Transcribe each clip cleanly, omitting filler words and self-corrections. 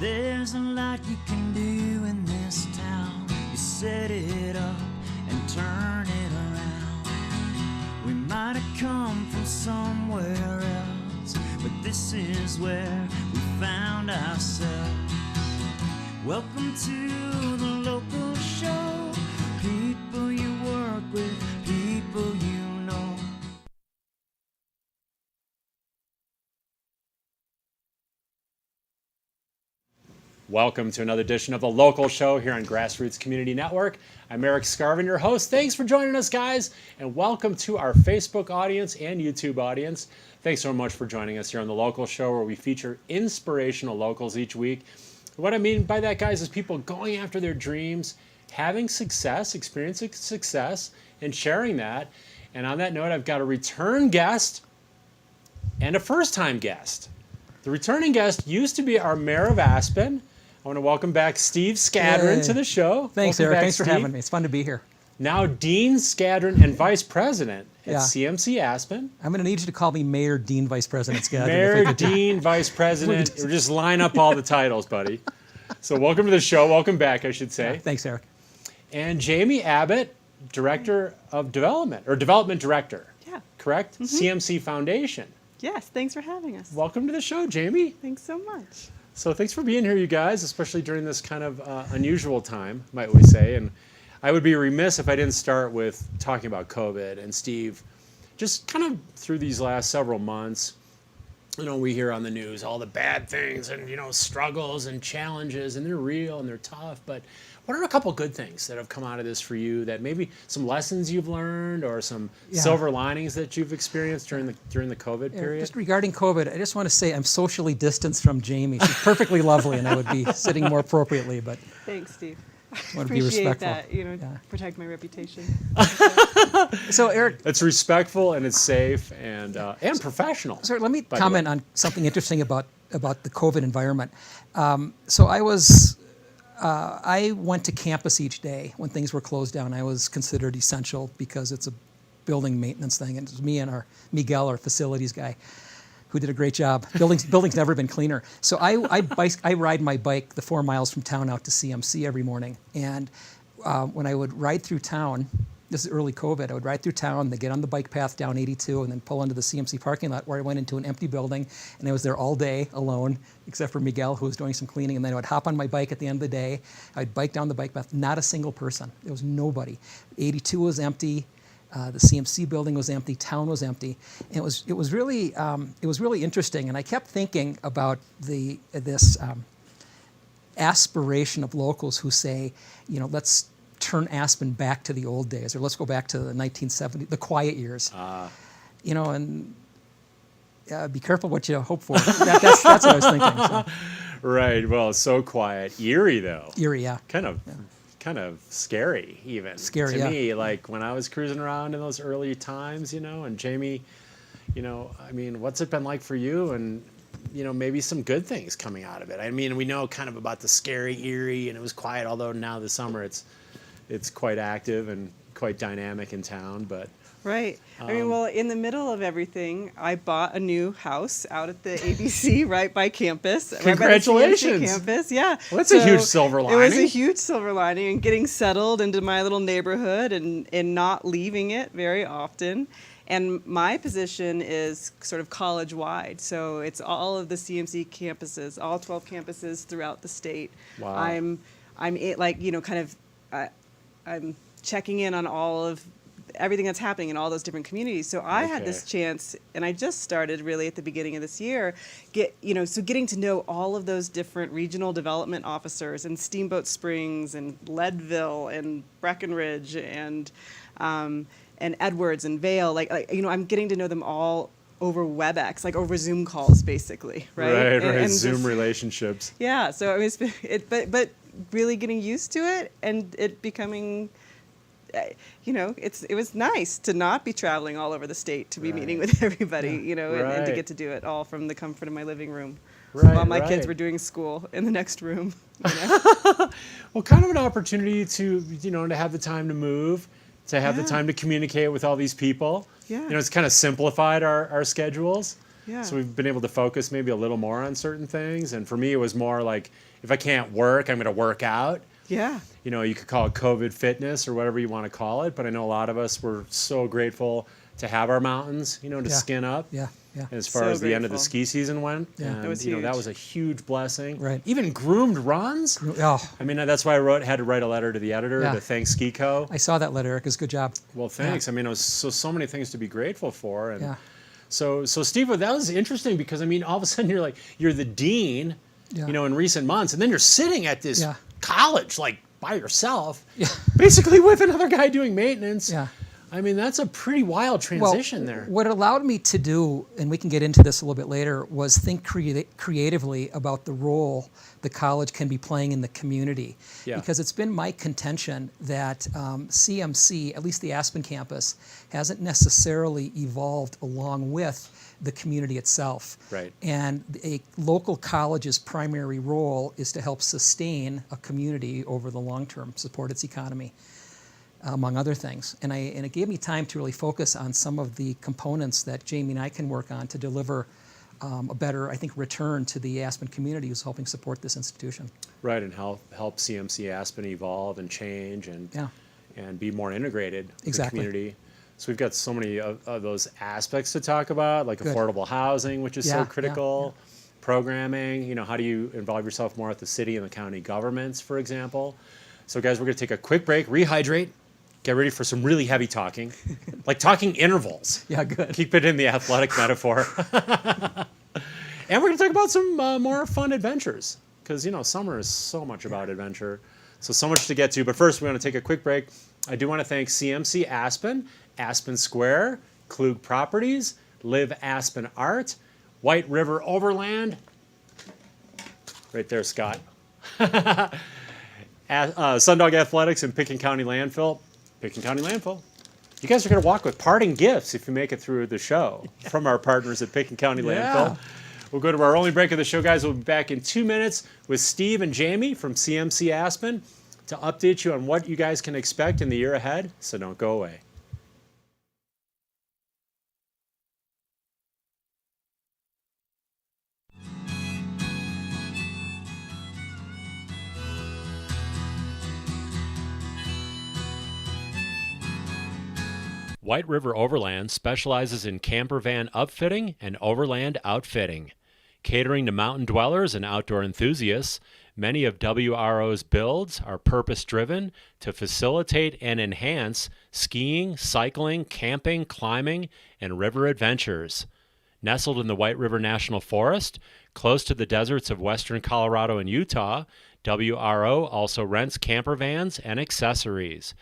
There's a lot you can do in this town. You set it up and turn it around. We might have come from somewhere else, but this is where we found ourselves. Welcome to the local show. People you work with, people you know. Welcome to another edition of the local show here on GrassRoots Community Network. I'm Erik Skarvan, your host. Thanks for joining us, guys, and welcome to our Facebook audience and YouTube audience. Thanks so much for joining us here on the local show, where we feature inspirational locals each week. What I mean by that, guys, is people going after their dreams, having success, experiencing success, and sharing that. And on that note, I've got a return guest and a first-time guest. The returning guest used to be our mayor of Aspen. I want to welcome back Steve Skadron to the show. Thanks, welcome Erik. back, Thanks for Steve. having me. It's fun to be here. Now Dean Skadron and Vice President at CMC Aspen. I'm going to need you to call me Mayor, Dean, Vice President Skadron. Mayor, Dean, Vice President. We'll just line up all the titles, buddy. So welcome to the show. Welcome back, I should say. Thanks, Erik. And Jamie Abbott, Director of Development, or Development Director. Yeah. Correct? CMC Foundation. Yes, thanks for having us. Welcome to the show, Jamie. Thanks so much. So thanks for being here, you guys, especially during this kind of unusual time, might we say. And I would be remiss if I didn't start with talking about COVID. And Steve, just kind of through these last several months, you know, we hear on the news all the bad things and, you know, struggles and challenges, and they're real and they're tough. But what are a couple good things that have come out of this for you, that maybe some lessons you've learned or some silver linings that you've experienced during the COVID period? Just regarding COVID, I just want to say I'm socially distanced from Jamie. She's perfectly lovely, and I would be sitting more appropriately, but Thanks, Steve. I want to be Appreciate respectful. that, you know, protect my reputation. So, Erik, It's respectful and it's safe and professional. so let me by the comment way. on something interesting about the COVID environment. I went to campus each day when things were closed down. I was considered essential because it's a building maintenance thing, and it was me and Miguel, our facilities guy, who did a great job. Building's never been cleaner. So I ride my bike the 4 miles from town out to CMC every morning, and when I would ride through town, this is early COVID, I would ride through town, then get on the bike path down 82 and then pull into the CMC parking lot, where I went into an empty building, and I was there all day alone, except for Miguel, who was doing some cleaning. And then I would hop on my bike at the end of the day. I'd bike down the bike path, not a single person. There was nobody. 82 was empty. The CMC building was empty. Town was empty. And it was really interesting. And I kept thinking about this aspiration of locals who say, you know, let's turn Aspen back to the old days, or let's go back to the 1970s, the quiet years. You know, and be careful what you hope for. That's what I was thinking. So. Right. Well, so quiet. Eerie, though. Eerie, yeah. Kind of scary, even. Scary, to me, like when I was cruising around in those early times, you know, and Jamie, you know, I mean, what's it been like for you? And, you know, maybe some good things coming out of it. I mean, we know kind of about the scary, eerie, and it was quiet, although now this summer it's quite active and quite dynamic in town, but... Right. I mean, well, in the middle of everything, I bought a new house out at the ABC right by campus. Congratulations. Right by the CMC campus, yeah. Well, that's a huge silver lining. It was a huge silver lining, and getting settled into my little neighborhood and not leaving it very often. And my position is sort of college-wide, so it's all of the CMC campuses, all 12 campuses throughout the state. Wow. I'm like, you know, kind of... I'm checking in on all of everything that's happening in all those different communities. So I had this chance, and I just started really at the beginning of this year, getting to know all of those different regional development officers in Steamboat Springs and Leadville and Breckenridge and Edwards and Vale. Like, you know, I'm getting to know them all over WebEx, like over Zoom calls, basically, right? Right, and Zoom just, relationships. Yeah, so but really getting used to it and it becoming, you know, it was nice to not be traveling all over the state to be meeting with everybody, you know, and to get to do it all from the comfort of my living room while my kids were doing school in the next room. You know? Well, kind of an opportunity to, you know, to have the time to move, to have the Yeah. time to communicate with all these people. Yeah. You know, it's kind of simplified our schedules. Yeah. So we've been able to focus maybe a little more on certain things. And for me, it was more like, if I can't work, I'm going to work out. Yeah. You know, you could call it COVID fitness or whatever you want to call it. But I know a lot of us were so grateful to have our mountains, you know, to Yeah. skin up. Yeah, yeah. As far So as the end of the grateful. ski season went. Yeah. And, That was you know, that huge. was a huge blessing. Right. Even groomed runs. Oh, I mean, that's why had to write a letter to the editor Yeah. to thank Skico. I saw that letter, Eric. It's a good job. Well, thanks. I mean, it was so many things to be grateful for. And Yeah. so Steve, that was interesting because, I mean, all of a sudden you're the dean, Yeah. you know, in recent months, and then you're sitting at this Yeah. college, like, by yourself, Yeah. basically with another guy doing maintenance. Yeah. I mean, that's a pretty wild transition there. What it allowed me to do, and we can get into this a little bit later, was think creatively about the role the college can be playing in the community. Yeah. Because it's been my contention that CMC, at least the Aspen campus, hasn't necessarily evolved along with the community itself. Right. And a local college's primary role is to help sustain a community over the long term, support its economy, among other things. And it gave me time to really focus on some of the components that Jamie and I can work on to deliver a better, I think, return to the Aspen community who's helping support this institution. Right, and help CMC Aspen evolve and change and Yeah. and be more integrated with Exactly. the community. So we've got so many of those aspects to talk about, like Good. affordable housing, which is Yeah, so yeah, critical, programming, you know, how do you involve yourself more at the city and the county governments, for example. So guys, we're going to take a quick break, rehydrate, get ready for some really heavy talking, like talking intervals. Yeah, good. Keep it in the athletic metaphor. And we're going to talk about some more fun adventures because, you know, summer is so much about adventure. So much to get to. But first, we're going to take a quick break. I do want to thank CMC Aspen, Aspen Square, Klug Properties, Live Aspen Art, White River Overland. Right there, Scott. Sundog Athletics and Picken County Landfill. Picken County Landfill. You guys are going to walk with parting gifts if you make it through the show from our partners at Picken County Landfill. We'll go to our only break of the show, guys. We'll be back in 2 minutes with Steve and Jamie from CMC Aspen to update you on what you guys can expect in the year ahead, so don't go away. White River Overland specializes in camper van upfitting and overland outfitting. Catering to mountain dwellers and outdoor enthusiasts, many of WRO's builds are purpose-driven to facilitate and enhance skiing, cycling, camping, climbing, and river adventures. Nestled in the White River National Forest, close to the deserts of western Colorado and Utah, WRO also rents camper vans and accessories.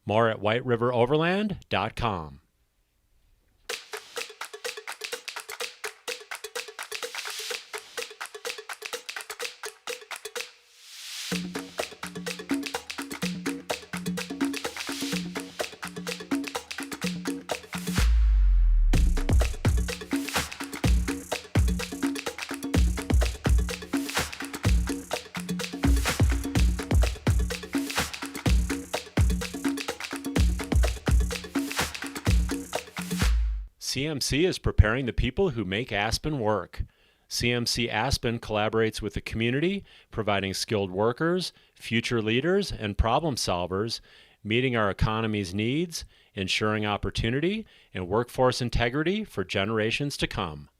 More at whiteriveroverland.com. CMC is preparing the people who make Aspen work. CMC Aspen collaborates with the community, providing skilled workers, future leaders, and problem solvers, meeting our economy's needs, ensuring opportunity and workforce integrity for generations to come.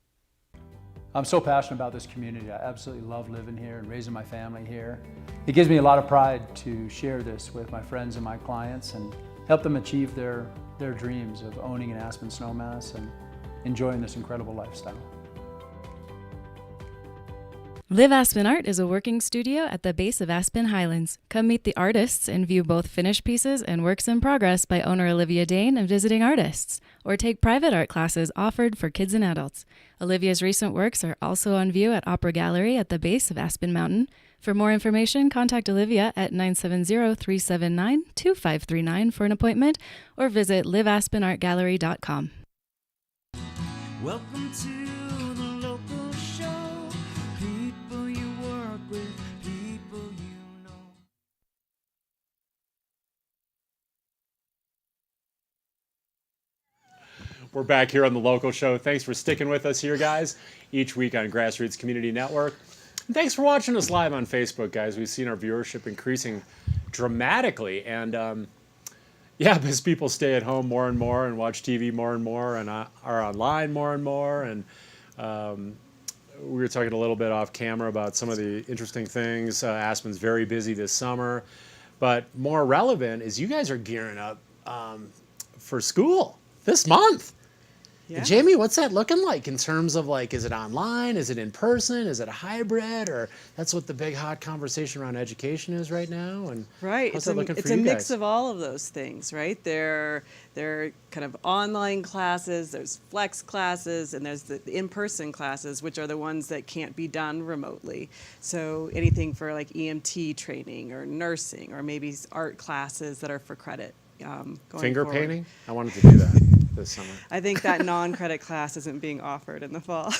I'm so passionate about this community. I absolutely love living here and raising my family here. It gives me a lot of pride to share this with my friends and my clients and help them achieve their dreams of owning an Aspen snowmass and enjoying this incredible lifestyle. Live Aspen Art is a working studio at the base of Aspen Highlands. Come meet the artists and view both finished pieces and works in progress by owner Olivia Dane and visiting artists, or take private art classes offered for kids and adults. Olivia's recent works are also on view at Opera Gallery at the base of Aspen Mountain. For more information, contact Olivia at 970-379-2539 for an appointment or visit liveaspenartgallery.com. Welcome to We're back here on the local show. Thanks for sticking with us here, guys, each week on GrassRoots Community Network. And thanks for watching us live on Facebook, guys. We've seen our viewership increasing dramatically. And yeah, because people stay at home more and more and watch TV more and more and are online more and more. And we were talking a little bit off camera about some of the interesting things. Aspen's very busy this summer. But more relevant is you guys are gearing up for school this month. Yeah. And Jamie, what's that looking like in terms of like, is it online? Is it in person? Is it a hybrid? Or that's what the big hot conversation around education is right now? And Right. how's that looking It's for a you mix guys? of all of those things, right? There are kind of online classes, there's flex classes, and there's the in-person classes, which are the ones that can't be done remotely. So anything for like EMT training or nursing, or maybe art classes that are for credit. Going Finger forward. painting? I wanted to do that this summer. I think that non-credit class isn't being offered in the fall.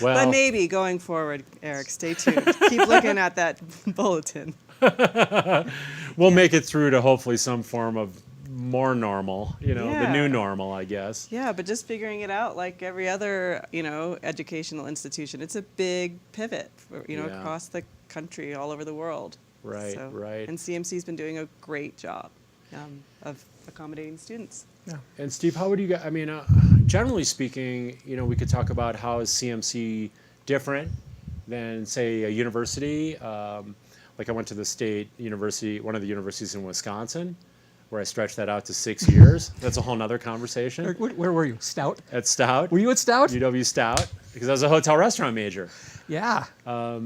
Well, But maybe going forward, Eric, stay tuned. Keep looking at that bulletin. we'll make it through to hopefully some form of more normal, the Yeah. new normal, I guess. Yeah, but just figuring it out like every other, educational institution. It's a big pivot, Yeah. across the country, all over the world. Right, right. And CMC's been doing a great job of accommodating students. And Steve, how would you guys, generally speaking, we could talk about how is CMC different than, say, a university. Like I went to the state university, one of the universities in Wisconsin, where I stretched that out to 6 years. That's a whole nother conversation. Eric, where were you? Stout? At Stout. Were you at Stout? UW Stout, because I was a hotel restaurant major. Yeah.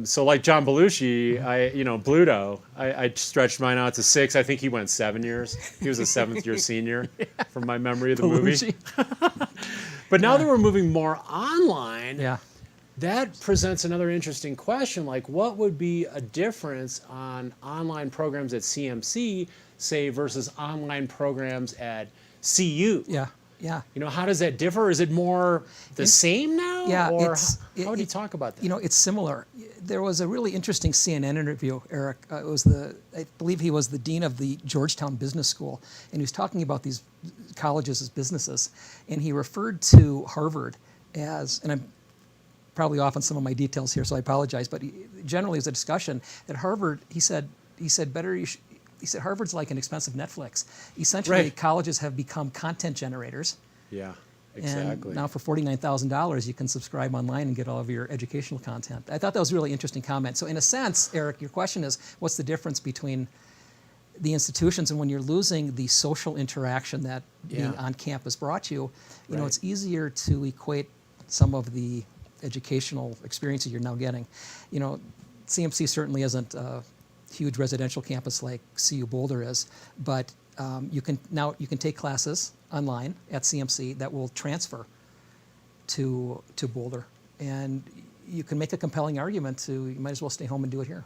So like John Belushi, Bluto, I stretched mine out to 6. I think he went 7 years. He was a 7th year senior from my memory of the movie. But now that we're moving more online, Yeah. that presents another interesting question. Like, what would be a difference on online programs at CMC, say, versus online programs at CU? Yeah. Yeah. How does that differ? Is it more the same now? Yeah, Or it's- how would you talk about that? It's similar. There was a really interesting CNN interview, Eric. I believe he was the dean of the Georgetown Business School, and he was talking about these colleges as businesses, and he referred to Harvard as, and I'm probably off on some of my details here, so I apologize, but generally it was a discussion that Harvard, he said Harvard's like an expensive Netflix. Essentially, Right. colleges have become content generators. Yeah, exactly. And now for $49,000, you can subscribe online and get all of your educational content. I thought that was a really interesting comment. So in a sense, Eric, your question is, what's the difference between the institutions and when you're losing the social interaction that being Yeah. on campus brought you, Right. it's easier to equate some of the educational experiences you're now getting. CMC certainly isn't a huge residential campus like CU Boulder is, but you can take classes online at CMC that will transfer to Boulder, and you can make a compelling argument to you might as well stay home and do it here.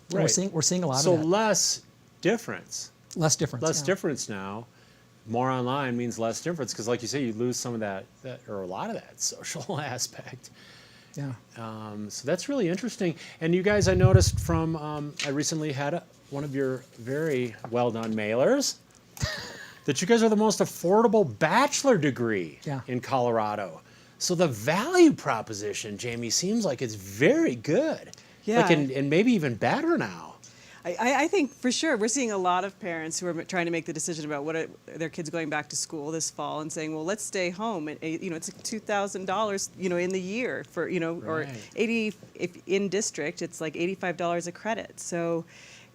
And Right. We're seeing a lot So of that. less difference. Less difference. Less yeah. difference now. More online means less difference because, like you say, you lose some of that or a lot of that social aspect. Yeah. So that's really interesting. And you guys, I noticed from, I recently had one of your very well done mailers that you guys are the most affordable bachelor degree Yeah. in Colorado. So the value proposition, Jamie, seems like it's very good. Yeah. Like, and maybe even better now. I think for sure we're seeing a lot of parents who are trying to make the decision about their kids going back to school this fall and saying, well, let's stay home. And it's $2,000, in the year for, or Right. 80 if in district, it's like $85 a credit. So,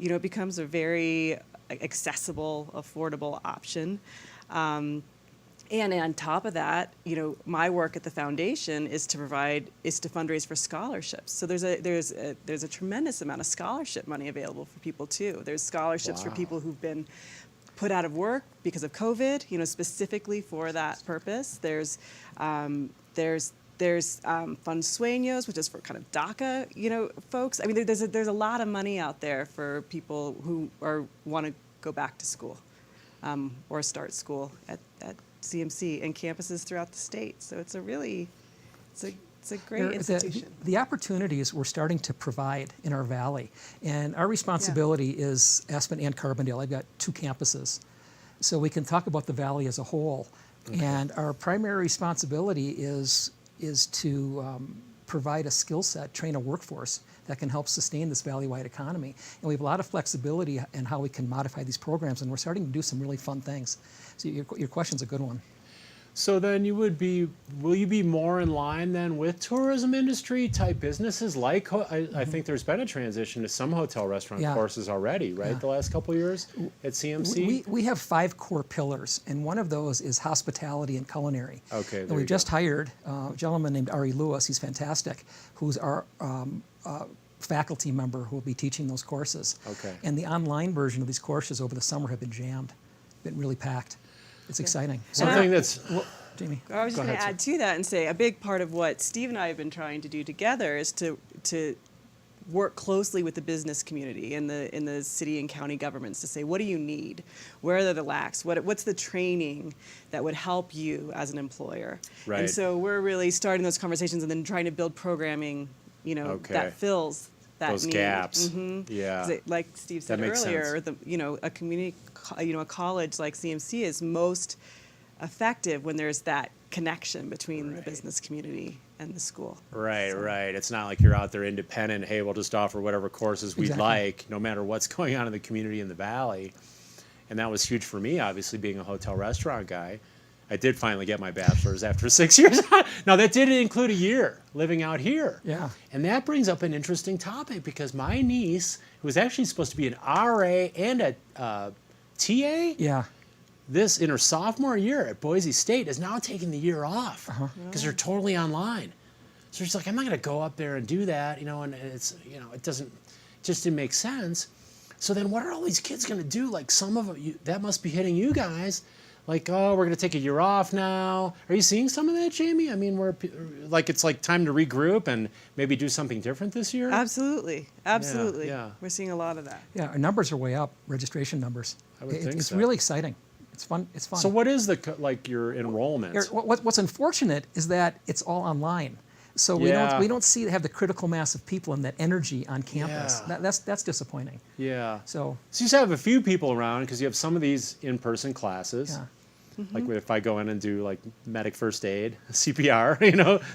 it becomes a very accessible, affordable option. And on top of that, my work at the foundation is to fundraise for scholarships. So there's a tremendous amount of scholarship money available for people too. There's scholarships for Wow. people who've been put out of work because of COVID, specifically for that purpose. There's Fund Sueños, which is for kind of DACA, folks. I mean, there's a lot of money out there for people who want to go back to school or start school at CMC and campuses throughout the state. So it's a great institution. The opportunities we're starting to provide in our valley, and our responsibility is Aspen and Carbondale. I've got 2 campuses. So we can talk about the valley as a whole, And our primary responsibility is to provide a skill set, train a workforce that can help sustain this valley-wide economy. And we have a lot of flexibility in how we can modify these programs, and we're starting to do some really fun things. So your question's a good one. So then will you be more in line then with tourism industry type businesses like, I think there's been a transition to some hotel restaurant courses already, right? The last couple of years at CMC? We have 5 core pillars, and one of those is hospitality and culinary. Okay, And we just hired a gentleman named Ari Lewis, he's fantastic, who's our faculty member who will be teaching those courses. Okay. And the online version of these courses over the summer have been jammed, been really packed. It's exciting. Something that's... Jamie. I was just going to add to that and say a big part of what Steve and I have been trying to do together is to work closely with the business community in the city and county governments to say, what do you need? Where are the lacks? What's the training that would help you as an employer? Right. And so we're really starting those conversations and then trying to build programming, that fills that those need. gaps. Mm-hmm. Yeah. 'Cause like Steve said That makes earlier, sense. a community, a college like CMC is most effective when there's that connection between the business community and the school. Right, right. It's not like you're out there independent. Hey, we'll just offer whatever courses we'd Exactly. like, no matter what's going on in the community in the valley. And that was huge for me, obviously, being a hotel restaurant guy. I did finally get my bachelor's after 6 years. Now, that didn't include a year living out here. Yeah. And that brings up an interesting topic because my niece, who was actually supposed to be an RA and a TA, Yeah. this in her sophomore year at Boise State is now taking the year off because they're totally online. So she's like, I'm not going to go up there and do that, and it's, it just didn't make sense. So then what are all these kids going to do? Like some of them, that must be hitting you guys. Like, oh, we're going to take a year off now. Are you seeing some of that, Jamie? I mean, it's like time to regroup and maybe do something different this year? Absolutely. Yeah. We're seeing a lot of that. Yeah, our numbers are way up, registration numbers. I would think it's so. really exciting. It's fun. So what is your enrollment? What's unfortunate is that it's all online. So we don't have the critical mass of people and that energy on campus. Yeah. That's disappointing. Yeah. So you just have a few people around because you have some of these in-person classes. yeah. Like if I go in and do like medic first aid, CPR,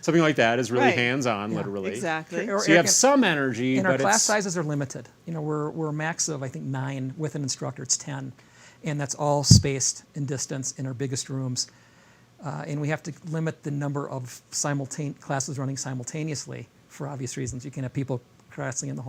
something like that is really Right. hands-on, Yeah. literally. Exactly. Or- So you have some energy, And but our class it's sizes are limited. We're a max of I think 9 with an instructor. It's 10, and that's all spaced in distance in our biggest rooms. And we have to limit the number of classes running simultaneously for obvious reasons. You can have people crossing in the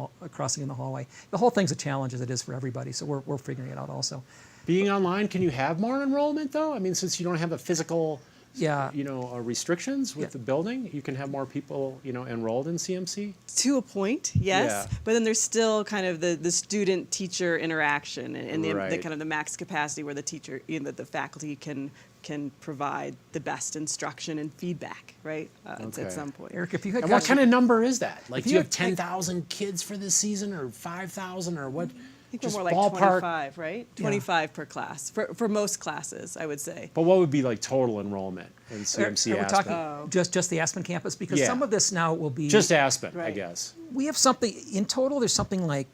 hallway. The whole thing's a challenge as it is for everybody. So we're figuring it out also. being online. Can you have more enrollment though? I mean, since you don't have the physical, Yeah. restrictions with Yeah. the building, you can have more people, enrolled in CMC. To a point, yes. Yeah. But then there's still kind of the student-teacher interaction and the Right. kind of the max capacity where the teacher, the faculty can provide the best instruction and feedback, right? Okay. At some point. Eric, if you had And what gotten- kind of number is that? Like, do you you have had- 10,000 kids for this season, or 5,000, or what? I think Just we're more like ballpark. 25, right? 25 per class for most classes, I would say. But what would be like total enrollment in CMC Are we Aspen? talking just the Aspen campus? Because Yeah. some of this now will be Just Aspen, I Right. guess. we have something in total. There's something like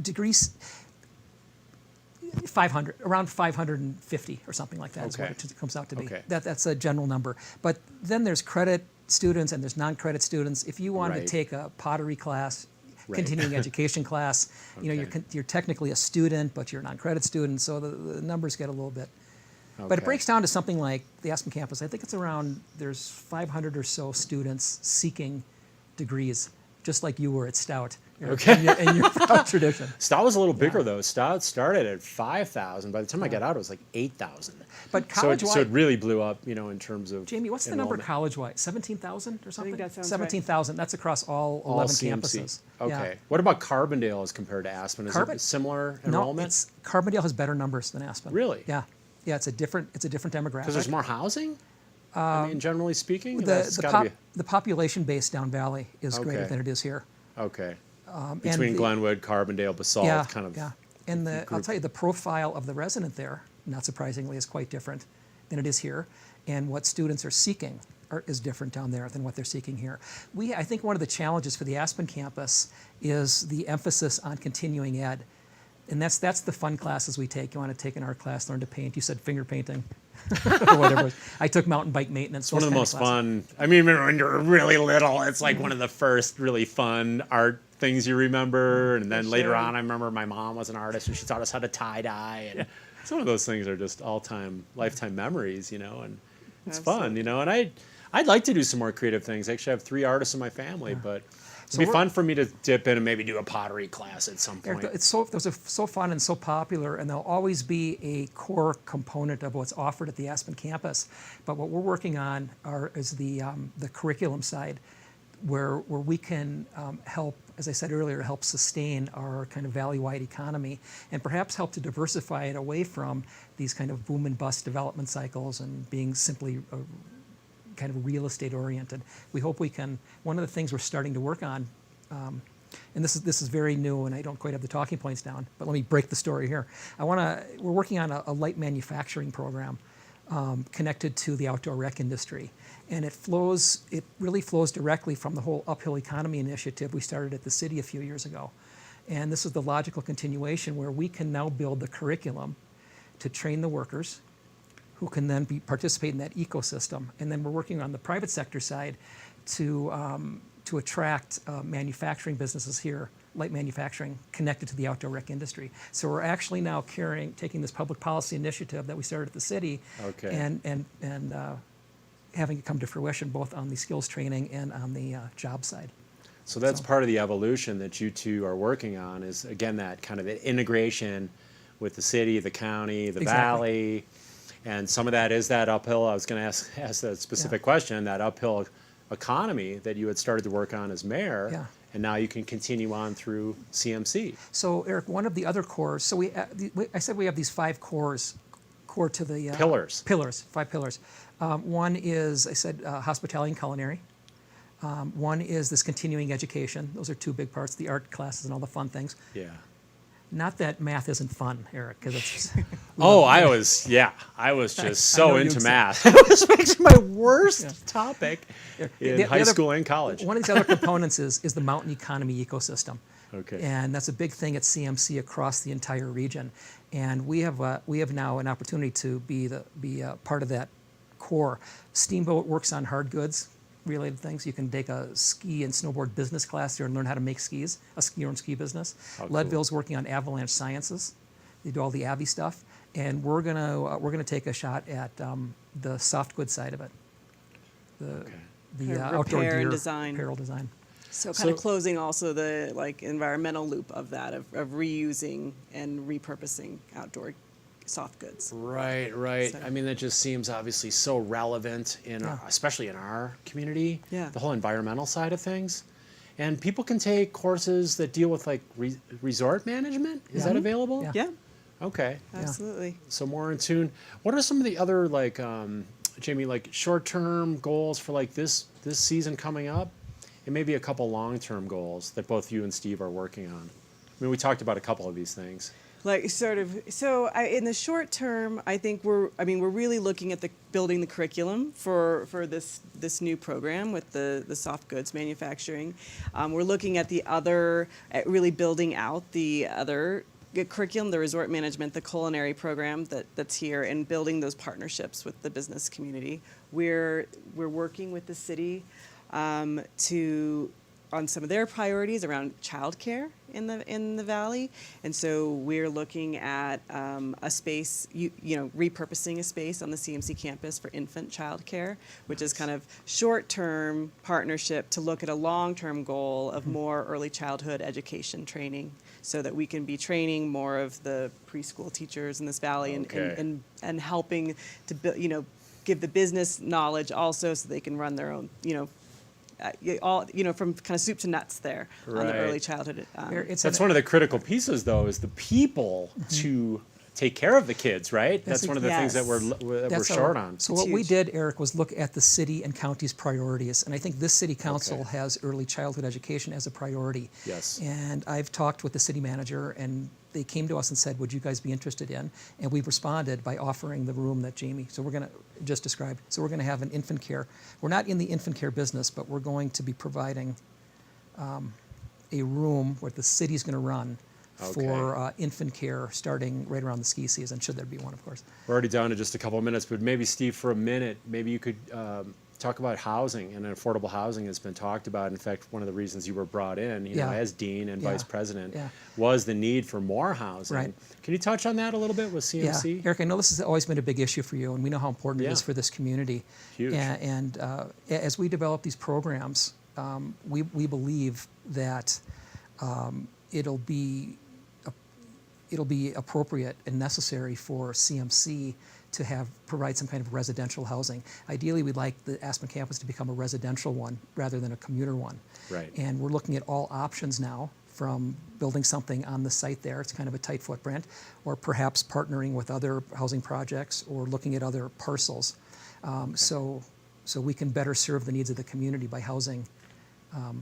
degrees 500, around 550 or something like that is what Okay. it comes out to be. Okay. That's a general number. But then there's credit students and there's non-credit students. If you wanted Right. to take a pottery class, Right. continuing education class, Okay. you're technically a student, but you're a non-credit student, so the numbers get a little bit. But it Okay. breaks down to something like the Aspen campus. I think it's around, there's 500 or so students seeking degrees, just like you were at Stout. Okay. In your proud tradition. Stout was a little bigger though. Stout started at 5,000. By the time I got out, it was like 8,000. But So college-wide, it really blew up, in terms of Jamie, what's the number enrollment. college-wide? 17,000 or something? that sounds right. 17,000. That's across all 11 campuses. Okay. Yeah. What about Carbondale as compared to Aspen? Is Carbon- it similar No, enrollment? Carbondale has better numbers than Aspen. Really? Yeah. Yeah, it's a different demographic. Because there's more housing? I mean, generally speaking? That's the gotta the population base down valley is greater Okay. than it is here. Okay. And Between the- Glenwood, Carbondale, Basalt, yeah, kind of. yeah. And I'll group. tell you, the profile of the resident there, not surprisingly, is quite different than it is here. And what students are seeking is different down there than what they're seeking here. I think one of the challenges for the Aspen campus is the emphasis on continuing ed. And that's the fun classes we take. You want to take an art class, learn to paint. You said finger painting, or whatever it was. I took mountain bike maintenance. It's one of the most fun. I mean, when you're really little, it's like one of the first really fun art things you remember. And then later on, I remember my mom was an artist and she taught us how to tie dye. And some of those things are just all-time, lifetime memories, you know. And it's fun, you know. And I'd like to do some more creative things. Actually, I have 3 artists in my family, but it'd be fun for me to dip in and maybe do a pottery class at some point. It's so fun and so popular, and they'll always be a core component of what's offered at the Aspen campus. But what we're working on is the curriculum side, where we can help, as I said earlier, help sustain our kind of valley-wide economy, and perhaps help to diversify it away from these kind of boom and bust development cycles and being simply kind of real estate oriented. We hope we can. One of the things we're starting to work on, and this is very new, and I don't quite have the talking points down, but let me break the story here. We're working on a light manufacturing program connected to the outdoor rec industry, and it really flows directly from the whole Uphill Economy initiative we started at the city a few years ago. And this is the logical continuation where we can now build the curriculum to train the workers who can then participate in that ecosystem. And then we're working on the private sector side to attract manufacturing businesses here, light manufacturing, connected to the outdoor rec industry. So we're actually now taking this public policy initiative that we started at the city, and having it come to fruition both on the skills training and on the job side. So that's part of the evolution that you two are working on, is again that kind of integration with the city, the county, the valley. And some of that is that uphill. I was going to ask that specific question, that uphill economy that you had started to work on as mayor, and now you can continue on through CMC. So, Eric, one of the other cores, so I said we have these 5 cores, core to the... Pillars. 5 pillars. One is, I said, hospitality and culinary. One is this continuing education. Those are 2 big parts, the art classes and all the fun things. Yeah. Not that math isn't fun, Eric, because it's... I was just so into math. It was actually my worst topic in high school and college. One of these other components is the mountain economy ecosystem. Okay. And that's a big thing at CMC across the entire region. And we have now an opportunity to be part of that core. Steamboat works on hard goods related things. You can take a ski and snowboard business class there and learn how to make skis, a ski-owned ski business. Leadville's working on avalanche sciences. They do all the Abbey stuff, and we're gonna take a shot at the soft goods side of it, the outdoor gear, apparel design. So kind of closing also the environmental loop of that, of reusing and repurposing outdoor soft goods. Right. So. I mean, that just seems obviously so relevant especially in our community. Yeah. The whole environmental side of things, and people can take courses that deal with resort management. Is that available? Yeah. Okay. Absolutely. So more in tune. What are some of the other Jamie, short-term goals for this season coming up, and maybe a couple long-term goals that both you and Steve are working on? I mean, we talked about a couple of these things. In the short term, I think we're really looking at building the curriculum for this new program with the soft goods manufacturing. We're looking at really building out the other curriculum, the resort management, the culinary program that's here, and building those partnerships with the business community. We're working with the city on some of their priorities around childcare in the valley, and so we're looking at a space, repurposing a space on the CMC campus for infant childcare, which is kind of short-term partnership to look at a long-term goal of more early childhood education training, so that we can be training more of the preschool teachers in this valley, and helping to give the business knowledge also, so they can run their own from kind of soup to nuts there on the early childhood. That's one of the critical pieces, though, is the people to take care of the kids, right? That's one of the things that we're short on. So what we did, Eric, was look at the city and county's priorities, and I think this city council has early childhood education as a priority. Yes. And I've talked with the city manager, and they came to us and said, would you guys be interested in? And we've responded by offering the room that Jamie just described. So we're going to have an infant care. We're not in the infant care business, but we're going to be providing a room where the city's going to run for infant care starting right around the ski season, should there be one, of course. We're already down to just a couple of minutes, but maybe, Steve, for a minute, maybe you could talk about housing, and affordable housing has been talked about. In fact, one of the reasons you were brought in, you know, as dean and vice president, was the need for more housing. Right. Can you touch on that a little bit with CMC? Yeah, Eric, I know this has always been a big issue for you, and we know how important it is for this community. Huge. And as we develop these programs, we believe that it'll be appropriate and necessary for CMC to provide some kind of residential housing. Ideally, we'd like the Aspen campus to become a residential one rather than a commuter one. Right. And we're looking at all options now, from building something on the site there, it's kind of a tight footprint, or perhaps partnering with other housing projects or looking at other parcels. So we can better serve the needs of the community by housing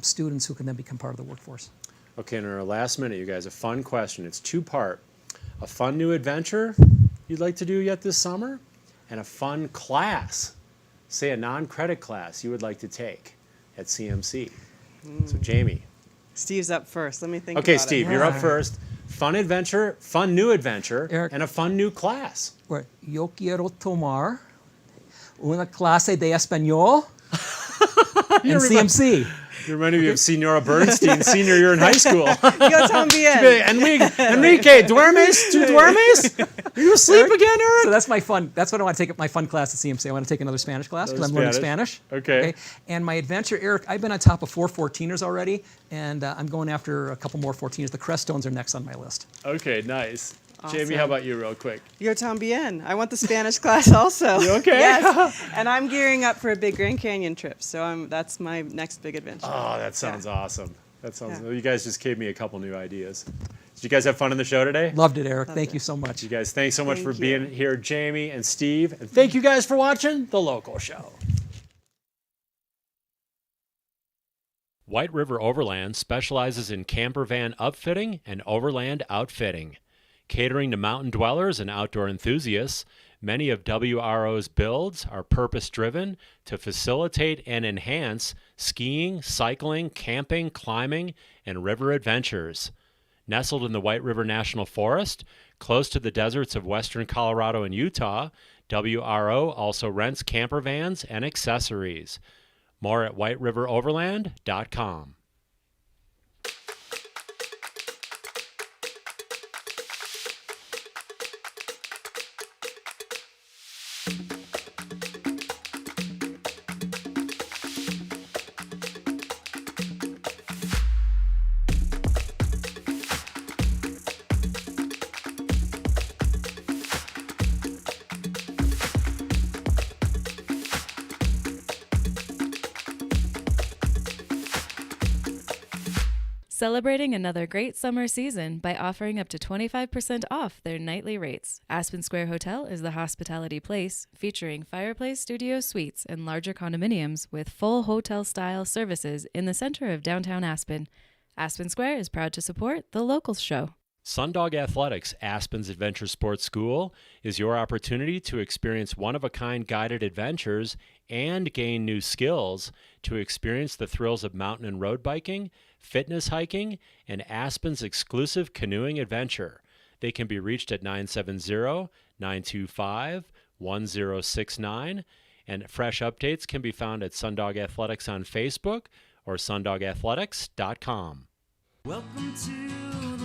students who can then become part of the workforce. Okay, in our last minute, you guys, a fun question. It's two-part. A fun new adventure you'd like to do yet this summer, and a fun class, say a non-credit class you would like to take at CMC. So Jamie. Steve's up first. Let me think Okay, about Steve, it. you're up first. Fun adventure, fun new adventure, Eric. and a fun new class. Yo quiero tomar una clase de español en CMC. You remind me of Senora Bernstein, senior year in high school. Yo también. Enrique, ¿duermes? ¿Tú duermes? Are you asleep again, Eric? So that's my fun. That's what I want to take my fun class at CMC. I want to take another Spanish class because I'm learning Spanish. Okay. And my adventure, Eric, I've been on top of 4 14ers already, and I'm going after a couple more 14ers. The Crestones are next on my list. Okay, nice. Awesome. Jamie, how about you real quick? Yo también. I want the Spanish class also. You okay? Yes. And I'm gearing up for a big Grand Canyon trip, so that's my next big adventure. Oh, that sounds awesome. That sounds. You guys just gave me a couple new ideas. Did you guys have fun on the show today? Loved it, Eric. Thank you so much. You guys, thanks so much Thank for you. being here, Jamie and Steve. And thank you guys for watching The Local Show. White River Overland specializes in camper van upfitting and overland outfitting. Catering to mountain dwellers and outdoor enthusiasts, many of WRO's builds are purpose-driven to facilitate and enhance skiing, cycling, camping, climbing, and river adventures. Nestled in the White River National Forest, close to the deserts of western Colorado and Utah, WRO also rents camper vans and accessories. More at whiteriveroverland.com. Celebrating another great summer season by offering up to 25% off their nightly rates. Aspen Square Hotel is the hospitality place featuring fireplace studio suites and larger condominiums with full hotel-style services in the center of downtown Aspen. Aspen Square is proud to support The Locals Show. Sundog Athletics, Aspen's Adventure Sports School, is your opportunity to experience one-of-a-kind guided adventures and gain new skills to experience the thrills of mountain and road biking, fitness hiking, and Aspen's exclusive canoeing adventure. They can be reached at 970-925-1069, and fresh updates can be found at Sundog Athletics on Facebook or sundogathletics.com. Welcome to